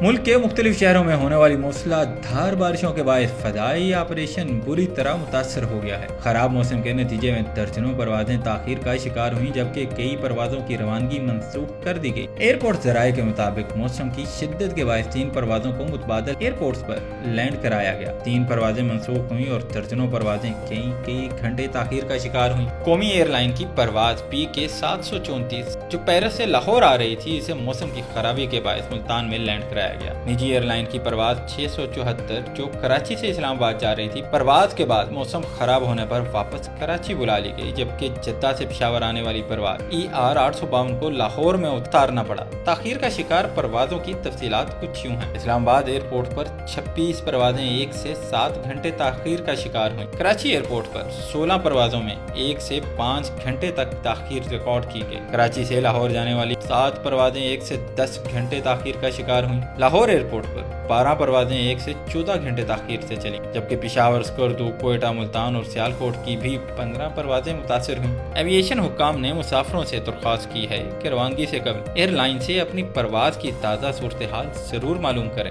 मुल्क के मुख्तलिफ शहरों में होने वाली मूसलाधार बारिशों के बायस फदाई ऑपरेशन बुरी तरह मुतासर हो गया है। खराब मौसम के नतीजे में दर्जनों परवाजें ताखीर का शिकार हुई, जबकि कई परवाजों की रवानगी मंसूख कर दी गई। एयरपोर्ट जराये के मुताबिक मौसम की शिद्दत के बायस 3 परवाजों को मुतबादल एयरपोर्ट्स पर लैंड कराया गया। 3 परवाजें मंसूख हुई और दर्जनों परवाजें कई घंटे ताखीर का शिकार हुई। कौमी एयरलाइन की परवाज PK 734 जो पेरिस से लाहौर आ रही थी, इसे मौसम की खराबी के बायस मुल्तान में लैंड कराया गया। निजी एयरलाइन की परवाज 674 जो कराची से इस्लामाबाद जा रही थी, परवाज के बाद मौसम खराब होने पर वापस कराची बुला ली गई, जबकि जद्दा से पेशावर आने वाली परवाज ER 852 को लाहौर में उतारना पड़ा। ताखीर का शिकार परवाजों की तफसीलात कुछ यूं हैं। इस्लामाबाद एयरपोर्ट पर 26 परवाजें 1 से 7 घंटे ताखीर का शिकार हुई। कराची एयरपोर्ट पर 16 परवाजों में 1 से 5 घंटे तक ताखीर रिकॉर्ड की गई। कराची से लाहौर जाने वाली 7 परवाजें 1 से 10 घंटे ताखीर का शिकार हुई। लाहौर एयरपोर्ट पर 12 परवाजें 1 से 14 घंटे ताखीर से चली, जबकि पेशावर, स्कर्दू, कोयटा, मुल्तान और सियालकोट की भी 15 परवाजें मुतासर हुई। एविएशन हुक्काम ने मुसाफिरों से दरख्वास्त की है कि रवानगी से कबल एयरलाइन से अपनी परवाज की ताज़ा सूरत हाल जरूर मालूम करें।